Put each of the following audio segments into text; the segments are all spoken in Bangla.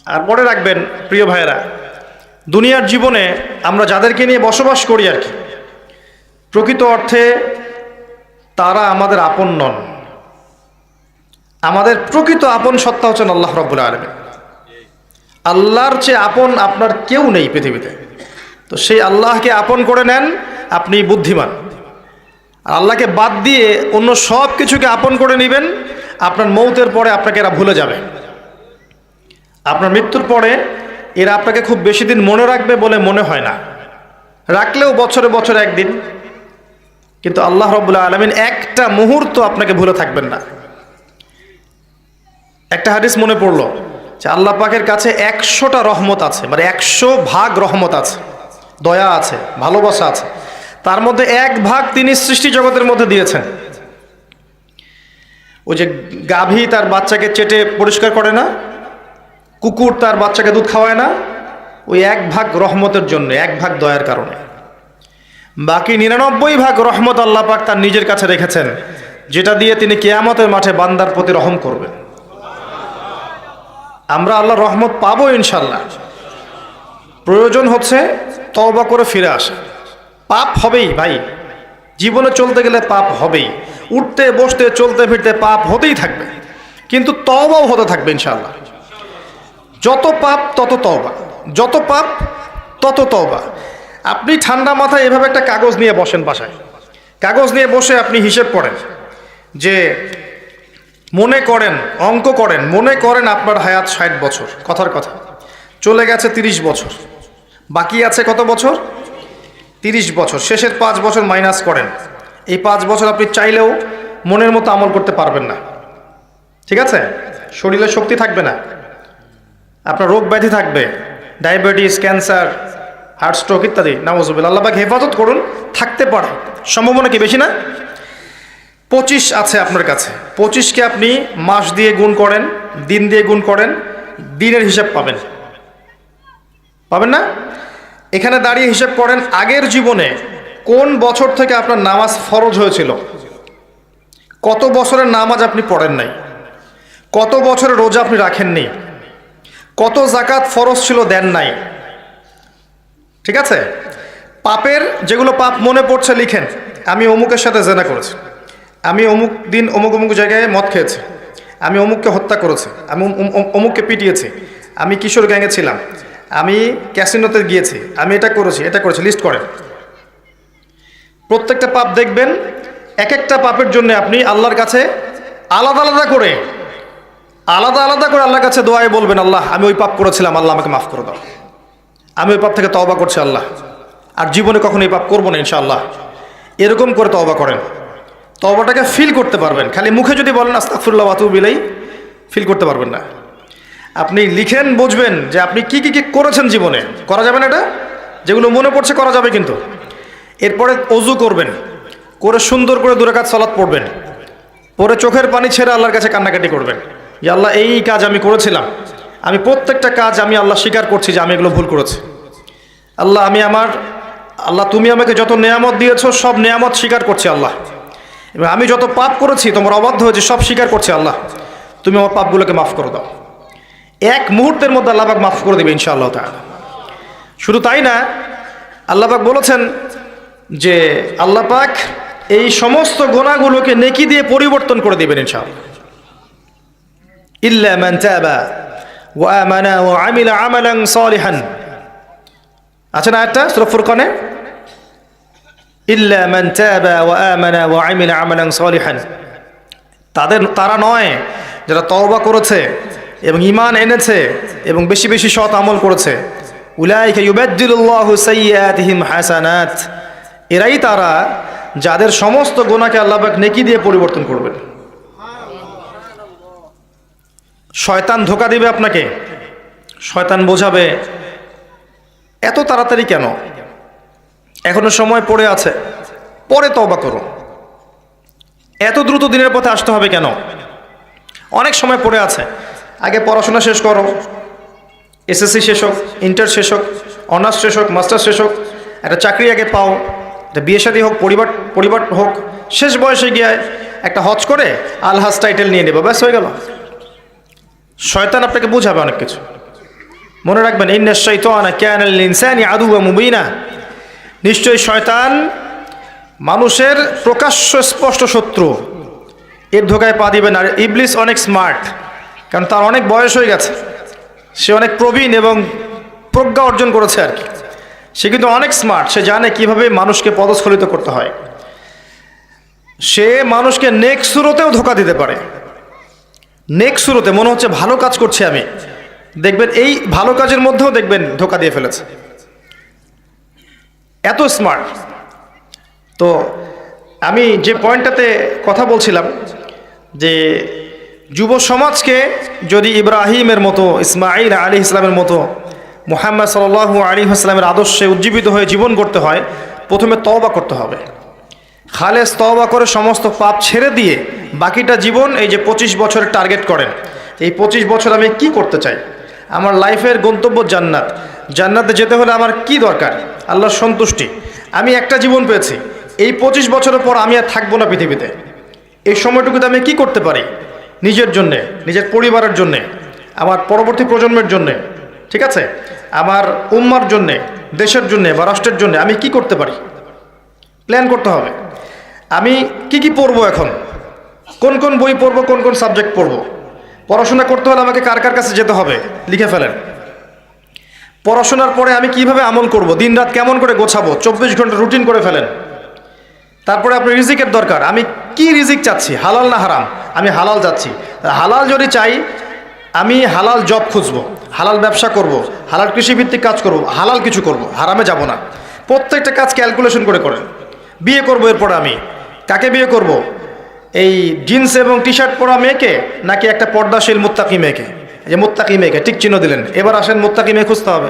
আর মনে রাখবেন প্রিয় ভাইয়েরা, দুনিয়ার জীবনে আমরা যাদেরকে নিয়ে বসবাস করি আর কি, প্রকৃত অর্থে তারা আমাদের আপন নন। আমাদের প্রকৃত আপন সত্তা হচ্ছেন আল্লাহ রাব্বুল আলামিন। আল্লাহর চেয়ে আপন আপনার কেউ নেই পৃথিবীতে। তো সেই আল্লাহকে আপন করে নেন, আপনি বুদ্ধিমান। আর আল্লাহকে বাদ দিয়ে অন্য সব কিছুকে আপন করে নেবেন, আপনার মৌতের পরে আপনাকে এরা ভুলে যাবে। আপনার মৃত্যুর পরে এরা আপনাকে খুব বেশি দিন মনে রাখবে বলে মনে হয় না, রাখলেও বছরে বছরে একদিন। কিন্তু আল্লাহ রাব্বুল আলামিন একটা মুহূর্ত আপনাকে ভুলে থাকবেন না। একটা হাদিস মনে পড়লো যে আল্লাহ পাকের কাছে 100টা রহমত আছে, মানে 100 ভাগ রহমত আছে, দয়া আছে, ভালোবাসা আছে। তার মধ্যে 1 ভাগ তিনি সৃষ্টি জগতের মধ্যে দিয়েছেন। ওই যে গাভী তার বাচ্চাকে চেটে পরিষ্কার করে না, কুকুর তার বাচ্চাকে দুধ খাওয়ায় না, ওই 1 ভাগ রহমতের জন্য, 1 ভাগ দয়ার কারণে। বাকি 99 ভাগ রহমত আল্লাহ পাক তার নিজের কাছে রেখেছেন, যেটা দিয়ে তিনি কিয়ামতের মাঠে বান্দার প্রতি রহম করবেন। আমরা আল্লাহর রহমত পাবো ইনশাল্লাহ। প্রয়োজন হচ্ছে তওবা করে ফিরে আসা। পাপ হবেই ভাই, জীবনে চলতে গেলে পাপ হবেই, উঠতে বসতে চলতে ফিরতে পাপ হতেই থাকবে, কিন্তু তওবাও হতে থাকবে ইনশাল্লাহ। যত পাপ তত তওবা, যত পাপ তত তওবা। আপনি ঠান্ডা মাথায় এভাবে একটা কাগজ নিয়ে বসেন বাসায়, কাগজ নিয়ে বসে আপনি হিসেব করেন যে মনে করেন, অঙ্ক করেন, মনে করেন আপনার হায়াত 60 বছর, কথার কথা চলে গেছে 30 বছর, বাকি আছে কত বছর? 30 বছর। শেষের 5 বছর মাইনাস করেন। এই 5 বছর আপনি চাইলেও মনের মতো আমল করতে পারবেন না, ঠিক আছে? শরীরে শক্তি থাকবে না, আপনার রোগ ব্যাধি থাকবে, ডায়াবেটিস, ক্যান্সার, হার্ট স্ট্রোক ইত্যাদি। নাউজুবিল্লাহ, আল্লাহ পাক হেফাজত করুন। থাকতে পারে, সম্ভাবনা কি বেশি না? 25 আছে আপনার কাছে, 25কে আপনি মাস দিয়ে গুণ করেন, দিন দিয়ে গুণ করেন, দিনের হিসাব পাবেন, পাবেন না? এখানে দাঁড়িয়ে হিসাব করেন আগের জীবনে কোন বছর থেকে আপনার নামাজ ফরজ হয়েছিল, কত বছরের নামাজ আপনি পড়েন নাই, কত বছরের রোজা আপনি রাখেননি, কত জাকাত ফরজ ছিল দেন নাই, ঠিক আছে? পাপের যেগুলো পাপ মনে পড়ছে লিখেন। আমি অমুকের সাথে জেনা করেছি, আমি অমুক দিন অমুক অমুক জায়গায় মদ খেয়েছি, আমি অমুককে হত্যা করেছি, আমি অমুককে পিটিয়েছি, আমি কিশোর গ্যাংয়ে ছিলাম, আমি ক্যাসিনোতে গিয়েছি, আমি এটা করেছি, এটা করেছি, লিস্ট করেন। প্রত্যেকটা পাপ দেখবেন, এক একটা পাপের জন্য আপনি আল্লাহর কাছে আলাদা আলাদা করে আল্লাহর কাছে দোয়ায় বলবেন, আল্লাহ আমি ওই পাপ করেছিলাম, আল্লাহ আমাকে মাফ করে দাও, আমি ওই পাপ থেকে তওবা করছি আল্লাহ, আর জীবনে কখনো এই পাপ করবো না ইনশাআল্লাহ। এরকম করে তওবা করেন, তওবাটাকে ফিল করতে পারবেন। খালি মুখে যদি বলেন আস্তাগফিরুল্লাহ ওয়া আতুবু ইলাইহি, ফিল করতে পারবেন না। আপনি লিখেন, বুঝবেন যে আপনি কি কি কি করেছেন জীবনে। করা যাবে না এটা, যেগুলো মনে পড়ছে করা যাবে কিন্তু। এরপরে ওযু করবেন, করে সুন্দর করে 2 রাকাত সালাত পড়বেন, পরে চোখের পানি ছেড়ে আল্লাহর কাছে কান্নাকাটি করবেন যে আল্লাহ এই কাজ আমি করেছিলাম, আমি প্রত্যেকটা কাজ আমি আল্লাহ স্বীকার করছি যে আমি এগুলো ভুল করেছি। আল্লাহ তুমি আমাকে যত নেয়ামত দিয়েছো সব নেয়ামত স্বীকার করছি আল্লাহ, এবং আমি যত পাপ করেছি, তোমার অবাধ্য হয়েছে, সব স্বীকার করছি আল্লাহ, তুমি আমার পাপগুলোকে মাফ করে দাও। 1 মুহূর্তের মধ্যে আল্লাহ পাক মাফ করে দেবে ইনশাআল্লাহ তাআলা। শুধু তাই না, আল্লাহ পাক বলেছেন যে আল্লাহ পাক এই সমস্ত গুনাহগুলোকে নেকি দিয়ে পরিবর্তন করে দিবেন ইনশাআল্লাহ। ইল্লা মান তাবা ওয়া আমানা ওয়া আমিলা আমালান সালিহান, আছে না একটা সূরা ফুরকানে, ইল্লা মান তাবা ওয়া আমানা ওয়া আমিলা আমালান সালিহান। তারা নয় যারা তওবা করেছে এবং ঈমান এনেছে এবং বেশি বেশি সৎ আমল করেছে। উলাইকা ইউবাদদিলুল্লাহু সাইয়্যাতিহিম হাসানাত, এরাই তারা যাদের সমস্ত গুনাহকে আল্লাহ পাক নেকি দিয়ে পরিবর্তন করবেন। শয়তান ধোঁকা দিবে আপনাকে, শয়তান বোঝাবে এত তাড়াতাড়ি কেন, এখনো সময় পড়ে আছে, পরে তওবা করো, এত দ্রুত দিনের পথে আসতে হবে কেন, অনেক সময় পড়ে আছে, আগে পড়াশোনা শেষ করো, এসএসসি শেষ হোক, ইন্টার শেষ হোক, অনার্স শেষ হোক, মাস্টার্স শেষ হোক, একটা চাকরি আগে পাও, একটা বিয়ে শাদী হোক, পরিবার হোক, শেষ বয়সে গিয়ে একটা হজ করে আলহাজ টাইটেল নিয়ে নেবো, ব্যাস হয়ে গেল। শয়তান আপনাকে বুঝাবে অনেক কিছু। মনে রাখবেন, ইন্নাশ শাইতানা কানা লিল ইনসানি আদুওয়াম মুবিনা, নিশ্চয়ই শয়তান মানুষের প্রকাশ্য স্পষ্ট শত্রু, এর ধোকায় পা দিবেন। আর ইবলিস অনেক স্মার্ট, কারণ তার অনেক বয়স হয়ে গেছে, সে অনেক প্রবীণ এবং প্রজ্ঞা অর্জন করেছে আর কি। সে কিন্তু অনেক স্মার্ট, সে জানে কিভাবে মানুষকে পদস্খলিত করতে হয়। সে মানুষকে নেক্সট সুরতেও ধোকা দিতে পারে। নেক্সট সুরতে মনে হচ্ছে ভালো কাজ করছে আমি, দেখবেন এই ভালো কাজের মধ্যেও দেখবেন ধোকা দিয়ে ফেলেছে, এত স্মার্ট। তো আমি যে পয়েন্টটাতে কথা বলছিলাম যে যুব সমাজকে যদি ইব্রাহিমের মতো, ইসমাঈল আলাইহিস সালামের মতো, মুহাম্মদ সাল্লাল্লাহু আলাইহি ওয়াসাল্লামের আদর্শে উজ্জীবিত হয়ে জীবন করতে হয়, প্রথমে তওবা করতে হবে। খালেস তওবা করে সমস্ত পাপ ছেড়ে দিয়ে বাকিটা জীবন, এই যে 25 বছরের টার্গেট করেন, এই 25 বছর আমি কি করতে চাই, আমার লাইফের গন্তব্য জান্নাত, জান্নাতে যেতে হলে আমার কি দরকার, আল্লাহর সন্তুষ্টি। আমি একটা জীবন পেয়েছি, এই 25 বছরের পর আমি আর থাকবো না পৃথিবীতে। এই সময়টুকুতে আমি কি করতে পারি নিজের জন্যে, নিজের পরিবারের জন্যে, আমার পরবর্তী প্রজন্মের জন্যে, ঠিক আছে, আমার উম্মার জন্যে, দেশের জন্যে বা রাষ্ট্রের জন্যে আমি কি করতে পারি, প্ল্যান করতে হবে। আমি কি পড়বো, এখন কোন কোন বই পড়বো, কোন কোন সাবজেক্ট পড়বো। পড়াশোনা করতে হলে আমাকে কার কার কাছে যেতে হবে লিখে ফেলেন। পড়াশোনার পরে আমি কিভাবে আমল করব, দিন রাত কেমন করে গোছাবো, 24 ঘন্টা রুটিন করে ফেলেন। তারপরে আপনার রিজিকের দরকার, আমি কি রিজিক চাচ্ছি, হালাল না হারাম, আমি হালাল যাচ্ছি। হালাল যদি চাই, আমি হালাল জব খুঁজবো, হালাল ব্যবসা করব, হালাল কৃষিভিত্তিক কাজ করব, হালাল কিছু করব, হারামে যাব না। প্রত্যেকটা কাজ ক্যালকুলেশন করে করেন। বিয়ে করব, এরপরে আমি কাকে বিয়ে করব, এই জিন্স এবং টি শার্ট পরা মেয়েকে নাকি একটা পর্দাশীল মুত্তাকি মেয়েকে? এই যে মুত্তাকি মেয়েকে ঠিক চিহ্ন দিলেন, এবার আসেন মুত্তাকি মেয়ে খুঁজতে হবে।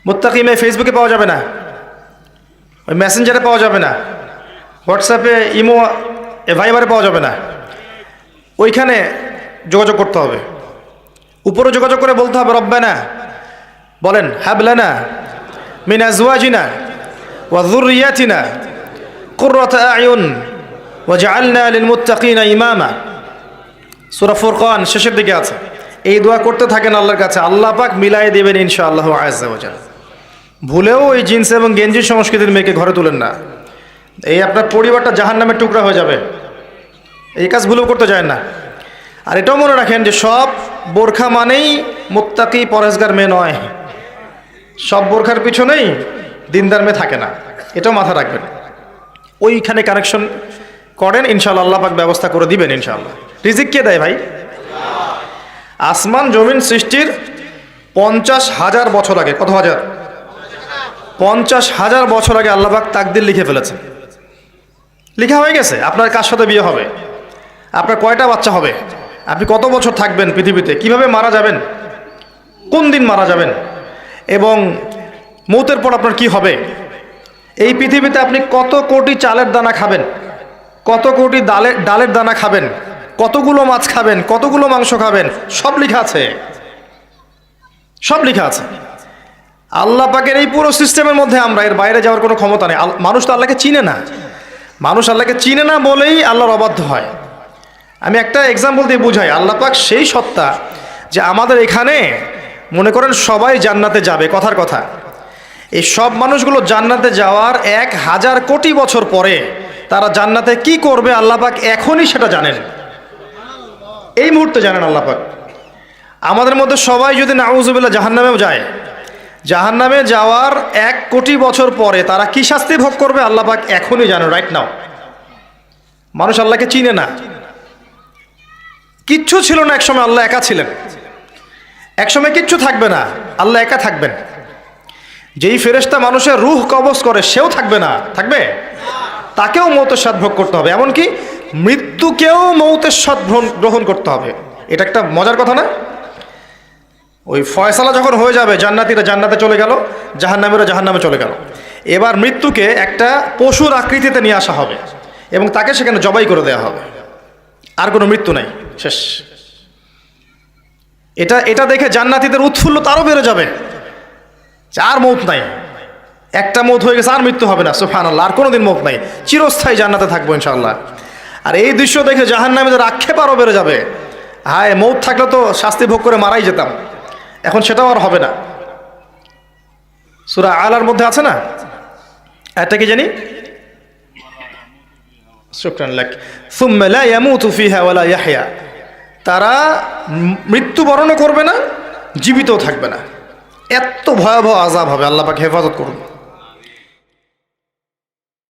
মুত্তাকি মেয়ে ফেসবুকে পাওয়া যাবে না, ওই মেসেঞ্জারে পাওয়া যাবে না, হোয়াটসঅ্যাপে, ইমো, ভাইবারে পাওয়া যাবে না, ওইখানে যোগাযোগ করতে হবে। উপরে যোগাযোগ করে বলতে হবে, রব্বানা বলেন, হাবলানা মিন আজওয়াজিনা ওয়া যুররিয়াতিনা কুররাতা আয়ুন ওয়াজআলনা লিল মুত্তাকিনা ইমামা। সূরা ফুরকান শেষের দিকে আছে। এই দোয়া করতে থাকেন আল্লাহর কাছে, আল্লাহ পাক মিলাই দেবেন ইনশাআল্লাহু আযজা ওয়া জাল। ভুলেও ওই জিন্স এবং গেঞ্জি সংস্কৃতির মেয়েকে ঘরে তুলেন না, এই আপনার পরিবারটা জাহান্নামের টুকরা হয়ে যাবে। এই কাজ ভুলেও করতে যায় না। আর এটাও মনে রাখেন যে সব বোরখা মানেই মুত্তাকি পরেজগার মেয়ে নয়, সব বোরখার পিছনেই দিনদার মেয়ে থাকে না, এটাও মাথা রাখবেন। ওইখানে কানেকশন করেন, ইনশাআল্লাহ আল্লাহ পাক ব্যবস্থা করে দিবেন ইনশাআল্লাহ। রিজিক কে দেয় ভাই? আসমান জমিন সৃষ্টির 50,000 বছর আগে, কত হাজার? 50,000 বছর আগে আল্লাহ পাক তাকদির লিখে ফেলেছেন। লেখা হয়ে গেছে আপনার কার সাথে বিয়ে হবে, আপনার কয়টা বাচ্চা হবে, আপনি কত বছর থাকবেন পৃথিবীতে, কিভাবে মারা যাবেন, কোন দিন মারা যাবেন, এবং মৌতের পর আপনার কি হবে। এই পৃথিবীতে আপনি কত কোটি চালের দানা খাবেন, কত কোটি ডালের দানা খাবেন, কতগুলো মাছ খাবেন, কতগুলো মাংস খাবেন, সব লেখা আছে, সব লেখা আছে। আল্লাহ পাকের এই পুরো সিস্টেমের মধ্যে আমরা এর বাইরে যাওয়ার কোনো ক্ষমতা নেই। মানুষ তো আল্লাহকে চিনে না, মানুষ আল্লাহকে চিনে না বলেই আল্লাহর অবাধ্য হয়। আমি একটা এক্সাম্পল দিয়ে বুঝাই, আল্লাহ পাক সেই সত্তা যে আমাদের এখানে মনে করেন সবাই জান্নাতে যাবে, কথার কথা, এই সব মানুষগুলো জান্নাতে যাওয়ার 1000 কোটি বছর পরে তারা জান্নাতে কি করবে আল্লাহ পাক এখনই সেটা জানেন, এই মুহূর্তে জানেন আল্লাহ পাক। আমাদের মধ্যে সবাই যদি নাউজুবিল্লাহ জাহান্নামেও যায়, জাহান্নামে যাওয়ার 1 কোটি বছর পরে তারা কি শাস্তি ভোগ করবে আল্লাহ পাক এখনই জানেন, রাইট নাও। মানুষ আল্লাহকে চিনে না, কিচ্ছু ছিল না একসময়, আল্লাহ একা ছিলেন, একসময় কিচ্ছু থাকবে না, আল্লাহ একা থাকবেন। যেই ফেরেশতা মানুষের রূহ কবজ করে সেও থাকবে না, থাকবে, তাকেও মৌতের স্বাদ ভোগ করতে হবে, এমনকি মৃত্যুকেও মৌতের স্বাদ গ্রহণ করতে হবে। এটা একটা মজার কথা না? ওই ফয়সালা যখন হয়ে যাবে, জান্নাতীরা জান্নাতে চলে গেল, জাহান্নামীরা জাহান্নামে চলে গেল, এবার মৃত্যুকে একটা পশুর আকৃতিতে নিয়ে আসা হবে এবং তাকে সেখানে জবাই করে দেওয়া হবে, আর কোনো মৃত্যু নাই, শেষ। এটা দেখে জান্নাতীদের উৎফুল্লতা আরও বেড়ে যাবে, আর মৌত নাই, একটা মৌত হয়ে গেছে, আর মৃত্যু হবে না, সুবহানাল্লাহ, আর কোনোদিন মৌত নাই, চিরস্থায়ী জান্নাতে থাকবো ইনশাআল্লাহ। আর এই দৃশ্য দেখে জাহান্নামীদের আক্ষেপ আরও বেড়ে যাবে, হায় মৌত থাকলে তো শাস্তি ভোগ করে মারাই যেতাম, এখন সেটাও আর হবে না। সূরা আলার মধ্যে আছে না, এটা কি জানি, শুকরান লাক, সুম্মা লা ইয়ামুতু ফিহা ওয়ালা ইয়াহইয়া, তারা মৃত্যুবরণও করবে না, জীবিতও থাকবে না। এত ভয়াবহ আযাব হবে, আল্লাহ পাক হেফাজত করুন।